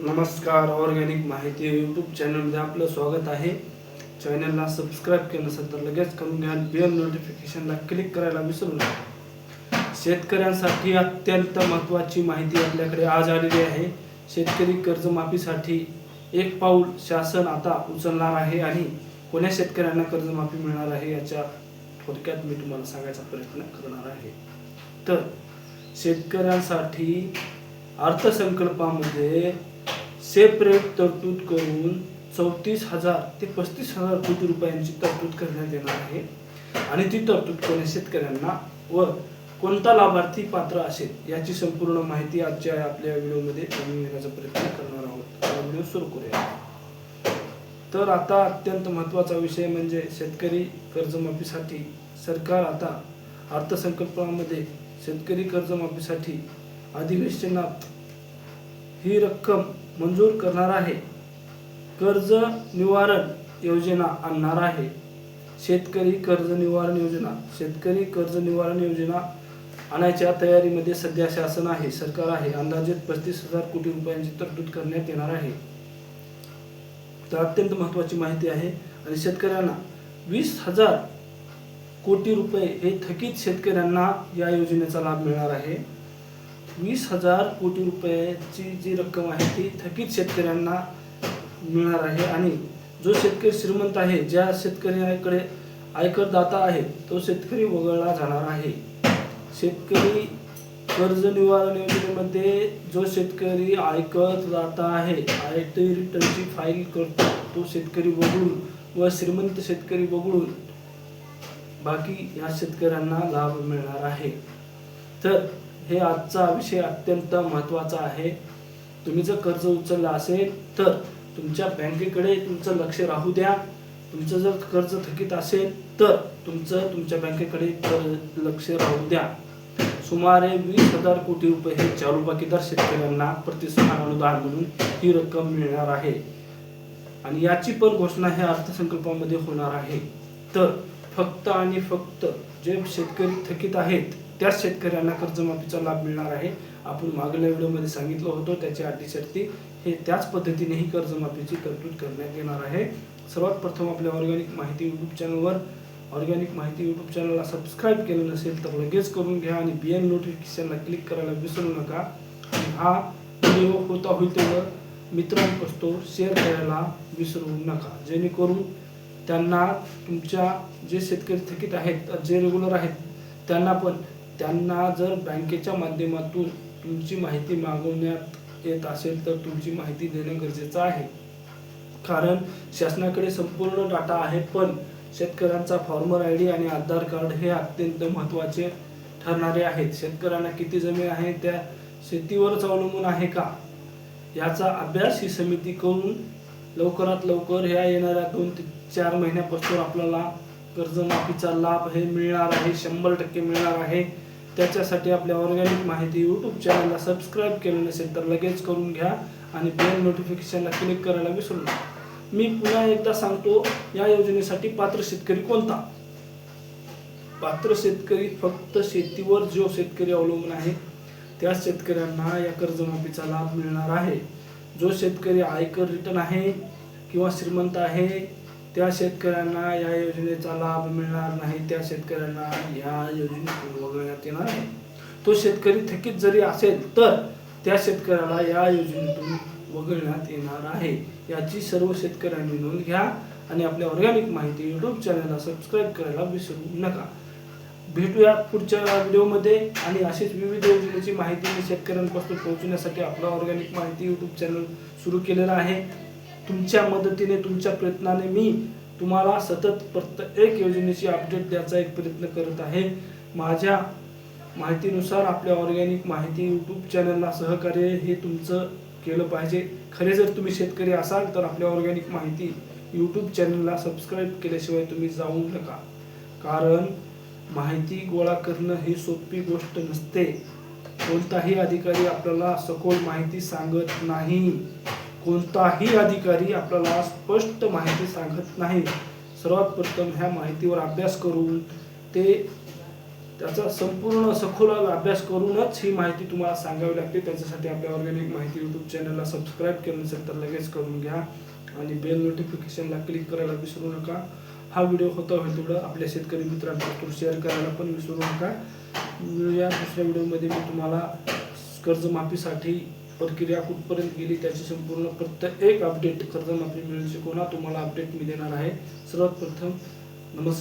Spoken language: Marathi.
नमस्कार. ऑर्गॅनिक माहिती यूट्यूब चॅनलमध्ये आपलं स्वागत आहे. चॅनलला सबस्क्राईब केलं नसेल तर लगेच करून घ्या. बेल नोटिफिकेशनला क्लिक करायला विसरू नका. शेतकऱ्यांसाठी अत्यंत महत्त्वाची माहिती आपल्याकडे आज आलेली आहे. शेतकरी कर्जमाफीसाठी एक पाऊल शासन आता उचलणार आहे आणि कोण्या शेतकऱ्यांना कर्जमाफी मिळणार आहे याच्या थोडक्यात मी तुम्हाला सांगायचा प्रयत्न करणार आहे. तर शेतकऱ्यांसाठी अर्थसंकल्पामध्ये सेपरेट तरतूद करून 34,000 ते 35,000 कोटी रुपयांची तरतूद करण्यात येणार आहे आणि ती तरतूद कोण्या शेतकऱ्यांना व कोणता लाभार्थी पात्र असेल याची संपूर्ण माहिती आजच्या आपल्या व्हिडिओमध्ये जाणून घेण्याचा प्रयत्न करणार आहोत. व्हिडिओ सुरू करूया. तर आता अत्यंत महत्त्वाचा विषय म्हणजे शेतकरी कर्जमाफीसाठी सरकार आता अर्थसंकल्पामध्ये शेतकरी कर्जमाफीसाठी अधिवेशनात ही रक्कम मंजूर करणार आहे. कर्ज निवारण योजना आणणार आहे. शेतकरी कर्ज निवारण योजना आणायच्या तयारीमध्ये सध्या शासन आहे, सरकार आहे. अंदाजे 35,000 कोटी रुपयांची तरतूद करण्यात येणार आहे. तर अत्यंत महत्त्वाची माहिती आहे. आणि शेतकऱ्यांना 20,000 कोटी रुपये हे थकीत शेतकऱ्यांना या योजनेचा लाभ मिळणार आहे. 20,000 कोटी रुपयाची जी रक्कम आहे ती थकीत शेतकऱ्यांना मिळणार आहे. आणि जो शेतकरी श्रीमंत आहे, ज्या शेतकऱ्याकडे आयकरदाता आहे, तो शेतकरी वगळला जाणार आहे. शेतकरी कर्ज निवारण योजनेमध्ये जो शेतकरी आयकरदाता आहे, आयटी रिटर्नची फाईल करतो, तो शेतकरी वगळून व श्रीमंत शेतकरी वगळून बाकी या शेतकऱ्यांना लाभ मिळणार आहे. तर हे आजचा विषय अत्यंत महत्त्वाचा आहे. तुम्ही जर कर्ज उचललं असेल तर तुमच्या बँकेकडे तुमचं लक्ष राहू द्या. तुमचं जर कर्ज थकीत असेल तर तुमच्या बँकेकडे लक्ष राहू द्या. सुमारे 20,000 कोटी रुपये हे चालू बाकीदार शेतकऱ्यांना प्रतिसहाय अनुदान म्हणून ही रक्कम मिळणार आहे आणि याची पण घोषणा ह्या अर्थसंकल्पामध्ये होणार आहे. तर फक्त आणि फक्त जे शेतकरी थकीत आहेत त्याच शेतकऱ्यांना कर्जमाफीचा लाभ मिळणार आहे. आपण मागल्या व्हिडिओमध्ये सांगितलं होतं त्याची अटी शर्ती हे त्याच पद्धतीने ही कर्जमाफीची तरतूद करण्यात येणार आहे. सर्वात प्रथम आपल्या ऑर्गॅनिक माहिती यूट्यूब चॅनलला सबस्क्राईब केलं नसेल तर लगेच करून घ्या आणि बेल नोटिफिकेशनला क्लिक करायला विसरू नका. हा व्हिडिओ होईल तेवढं मित्रांपासून शेअर करायला विसरू नका, जेणेकरून त्यांना तुमच्या जे शेतकरी थकीत आहेत, जे रेग्युलर आहेत त्यांना जर बँकेच्या माध्यमातून तुमची माहिती मागवण्यात येत असेल तर तुमची माहिती देणं गरजेचं आहे. कारण शासनाकडे संपूर्ण डाटा आहे, पण शेतकऱ्यांचा फार्मर आयडी आणि आधार कार्ड हे अत्यंत महत्त्वाचे ठरणारे आहेत. शेतकऱ्यांना किती जमीन आहे त्या शेतीवरच अवलंबून आहे का याचा अभ्यास ही समिती करून लवकरात लवकर ह्या येणाऱ्या 2 ते 4 महिन्यापासून आपल्याला कर्जमाफीचा लाभ हे मिळणार आहे, 100% मिळणार आहे. त्याच्यासाठी आपल्या ऑर्गॅनिक माहिती यूट्यूब चॅनलला सबस्क्राईब केलं नसेल तर लगेच करून घ्या आणि बेल नोटिफिकेशनला क्लिक करायला विसरू नका. मी पुन्हा एकदा सांगतो, या योजनेसाठी पात्र शेतकरी कोणता? पात्र शेतकरी फक्त शेतीवर जो शेतकरी अवलंबून आहे त्या शेतकऱ्यांना या कर्जमाफीचा लाभ मिळणार आहे. जो शेतकरी आयकर रिटर्न आहे किंवा श्रीमंत आहे त्या शेतकऱ्यांना या योजनेचा लाभ मिळणार नाही. त्या शेतकऱ्यांना या योजनेतून वगळण्यात येणार आहे. तो शेतकरी थकीत जरी असेल तर त्या शेतकऱ्याला या योजनेतून वगळण्यात येणार आहे. याची सर्व शेतकऱ्यांनी नोंद घ्या आणि आपल्या ऑर्गॅनिक माहिती यूट्यूब चॅनलला सबस्क्राईब करायला विसरू नका. भेटूया पुढच्या व्हिडिओमध्ये आणि अशीच विविध योजनेची माहिती मी शेतकऱ्यांपासून पोहोचवण्यासाठी आपला ऑर्गॅनिक माहिती यूट्यूब चॅनल सुरू केलेला आहे. तुमच्या मदतीने, तुमच्या प्रयत्नाने मी तुम्हाला सतत प्रत्येक योजनेची अपडेट द्यायचा एक प्रयत्न करत आहे. माझ्या माहितीनुसार आपल्या ऑर्गॅनिक माहिती यूट्यूब चॅनलला सहकार्य हे तुमचं केलं पाहिजे. खरे जर तुम्ही शेतकरी असाल तर आपल्या ऑर्गॅनिक माहिती यूट्यूब चॅनलला सबस्क्राईब केल्याशिवाय तुम्ही जाऊ नका. कारण माहिती गोळा करणं ही सोपी गोष्ट नसते. कोणताही अधिकारी आपल्याला सखोल माहिती सांगत नाही. कोणताही अधिकारी आपल्याला स्पष्ट माहिती सांगत नाही. सर्वात प्रथम ह्या माहितीवर अभ्यास करून त्याचा संपूर्ण सखोल अभ्यास करूनच ही माहिती तुम्हाला सांगावी लागते. त्याच्यासाठी आपल्या ऑर्गॅनिक माहिती यूट्यूब चॅनलला सबस्क्राईब केलं नसेल तर लगेच करून घ्या आणि बेल नोटिफिकेशनला क्लिक करायला विसरू नका. हा व्हिडिओ होता होईल तेवढं आपल्या शेतकरी मित्रांबरोबर शेअर करायला पण विसरू नका. या दुसऱ्या व्हिडिओमध्ये मी तुम्हाला कर्जमाफीसाठी प्रक्रिया कुठपर्यंत गेली त्याची संपूर्ण प्रत्येक अपडेट कर्जमाफी मिळून शिकवणार तुम्हाला अपडेट मी देणार आहे. सर्वात प्रथम नमस्कार.